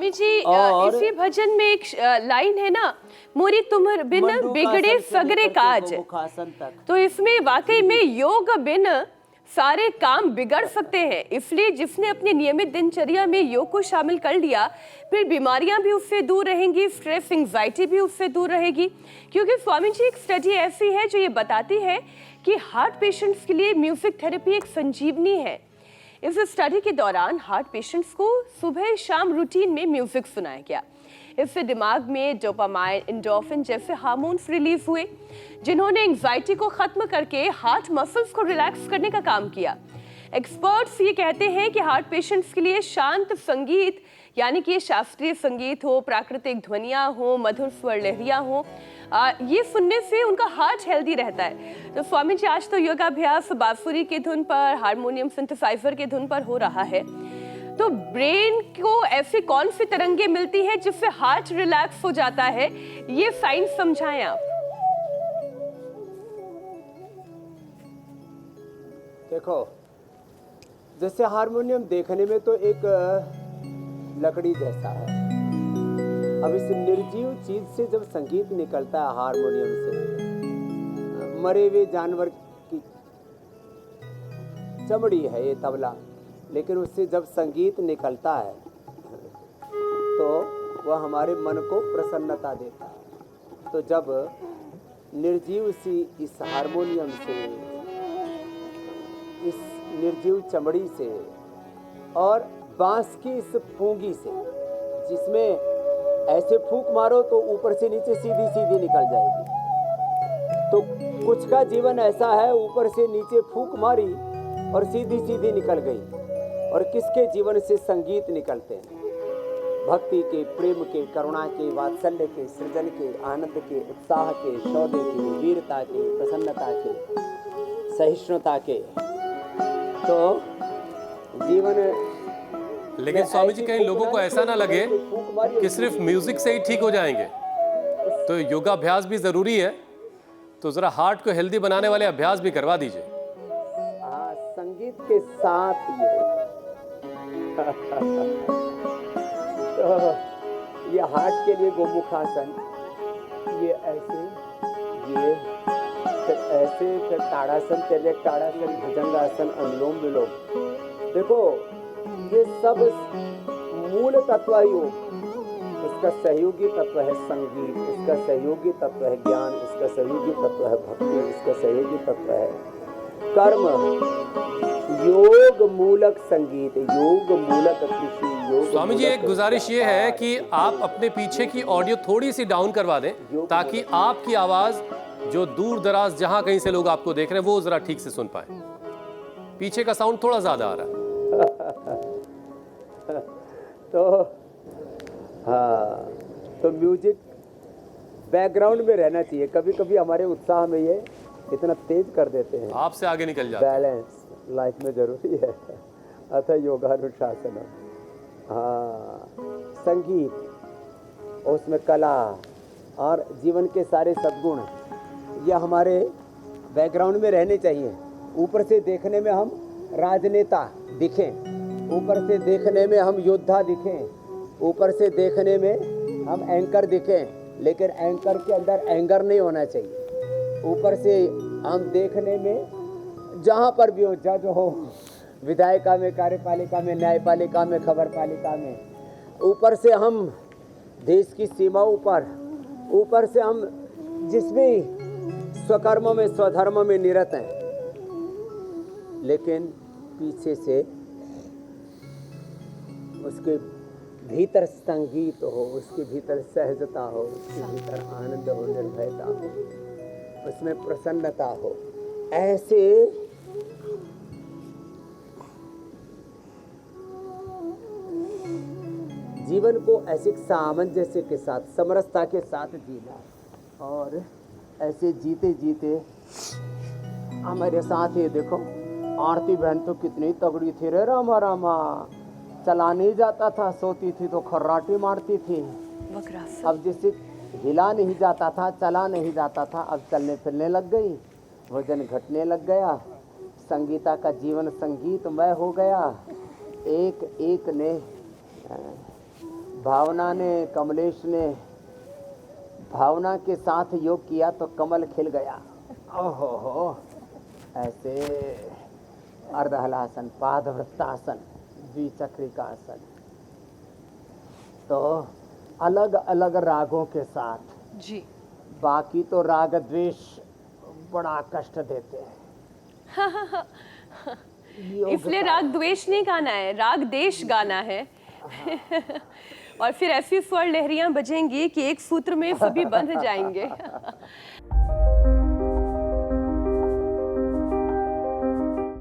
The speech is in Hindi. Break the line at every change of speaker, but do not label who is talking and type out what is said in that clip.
स्वामी जी
और
इसी भजन में एक लाइन है ना, मोरी तुमर बिन बिगड़े सगरे काज।
मुखासन तक।
तो इसमें वाकई में योग बिन सारे काम बिगड़ सकते हैं। इसलिए जिसने अपनी नियमित दिनचर्या में योग को शामिल कर लिया, फिर बीमारियां भी उससे दूर रहेंगी, स्ट्रेस एंजाइटी भी उससे दूर रहेगी। क्योंकि स्वामी जी एक स्टडी ऐसी है जो ये बताती है कि हार्ट पेशेंट्स के लिए म्यूजिक थेरेपी एक संजीवनी है। इस स्टडी के दौरान हार्ट पेशेंट्स को सुबह शाम रूटीन में म्यूजिक सुनाया गया। इससे दिमाग में डोपामाइन, एंडोर्फिन जैसे हार्मोन्स रिलीज हुए, जिन्होंने एंजाइटी को खत्म करके हार्ट मसल्स को रिलैक्स करने का काम किया। एक्सपर्ट्स ये कहते हैं कि हार्ट पेशेंट्स के लिए शांत संगीत, यानी कि शास्त्रीय संगीत हो, प्राकृतिक ध्वनियाँ हो, मधुर स्वर लहरियाँ हो, ये सुनने से उनका हार्ट हेल्दी रहता है। तो स्वामी जी आज तो योगाभ्यास बांसुरी की धुन पर, हारमोनियम सिंथेसाइजर की धुन पर हो रहा है। तो ब्रेन को ऐसी कौन सी तरंगे मिलती है जिससे हार्ट रिलैक्स हो जाता है, ये साइंस समझाएं आप।
देखो, जैसे हारमोनियम देखने में तो एक लकड़ी जैसा है। अब इस निर्जीव चीज से जब संगीत निकलता है हारमोनियम से, मरे हुए जानवर की चमड़ी है ये तबला, लेकिन उससे जब संगीत निकलता है तो वह हमारे मन को प्रसन्नता देता है। तो जब निर्जीव सी इस हारमोनियम से, इस निर्जीव चमड़ी से और बांस की इस पूंगी से, जिसमें ऐसे फूंक मारो तो ऊपर से नीचे सीधी सीधी निकल जाएगी, तो कुछ का जीवन ऐसा है, ऊपर से नीचे फूंक मारी और सीधी सीधी निकल गई। और किसके जीवन से संगीत निकलते हैं? भक्ति के, प्रेम के, करुणा के, वात्सल्य के, सृजन के, आनंद के, उत्साह के, शौर्य के, वीरता के, प्रसन्नता के, सहिष्णुता के। तो जीवन,
लेकिन स्वामी जी कहीं लोगों को ऐसा ना लगे कि सिर्फ म्यूजिक से ही ठीक हो जाएंगे, तो योगाभ्यास भी जरूरी है। तो जरा हार्ट को हेल्दी बनाने वाले अभ्यास भी करवा दीजिए।
हाँ, संगीत के साथ ये तो ये हार्ट के लिए गोमुखासन, ये ऐसे, ये फिर ऐसे, फिर ताड़ासन, तिर्यक ताड़ासन, भुजंगासन, अनुलोम विलोम। देखो, ये सब मूल तत्व ही हो। उसका सहयोगी तत्व है संगीत, उसका सहयोगी तत्व है ज्ञान, उसका सहयोगी तत्व है भक्ति, उसका सहयोगी तत्व है कर्म। योग मूलक संगीत, योग मूलक कृषि, योग।
स्वामी जी एक गुजारिश ये है कि आप अपने पीछे की ऑडियो थोड़ी सी डाउन करवा दें, ताकि आपकी आवाज जो दूर दराज जहां कहीं से लोग आपको देख रहे हैं वो जरा ठीक से सुन पाए। पीछे का साउंड थोड़ा ज्यादा आ रहा है।
तो हाँ, तो म्यूजिक बैकग्राउंड में रहना चाहिए। कभी कभी हमारे उत्साह में ये इतना तेज कर देते हैं,
आपसे आगे निकल जाते हैं।
बैलेंस लाइफ में जरूरी है। अतः योगानुशासन। हाँ, संगीत, उसमें कला और जीवन के सारे सद्गुण, यह हमारे बैकग्राउंड में रहने चाहिए। ऊपर से देखने में हम राजनेता दिखें, ऊपर से देखने में हम योद्धा दिखें, ऊपर से देखने में हम एंकर दिखें, लेकिन एंकर के अंदर एंगर नहीं होना चाहिए। ऊपर से हम देखने में जहाँ पर भी हो, जज हो, विधायिका में, कार्यपालिका में, न्यायपालिका में, खबरपालिका में, ऊपर से हम देश की सीमाओं पर, ऊपर से हम जिसमें स्वकर्म में, स्वधर्म में निरत हैं, लेकिन पीछे से उसके भीतर संगीत हो, उसके भीतर सहजता हो, उसके भीतर आनंद हो, निर्भयता हो, उसमें प्रसन्नता हो। ऐसे जीवन को ऐसे सामंजस्य के साथ, समरसता के साथ जीना। और ऐसे जीते जीते हमारे साथ ये देखो, आरती बहन तो कितनी तगड़ी थी रे रामा रामा, चला नहीं जाता था, सोती थी तो खर्राटी मारती थी। अब जिससे हिला नहीं जाता था, चला नहीं जाता था, अब चलने फिरने लग गई, वजन घटने लग गया, संगीता का जीवन संगीतमय हो गया। एक एक ने भावना ने, कमलेश ने भावना के साथ योग किया तो कमल खिल गया। ओहो हो, ऐसे अर्धहलासन, पादवृत्तासन, द्विचक्रिकासन, तो अलग अलग रागों के साथ।
जी।
बाकी तो राग द्वेष बड़ा कष्ट देते हैं।
इसलिए राग द्वेष नहीं गाना है, राग देश गाना है। और फिर ऐसी स्वर लहरियां बजेंगी कि एक सूत्र में सभी बंध जाएंगे।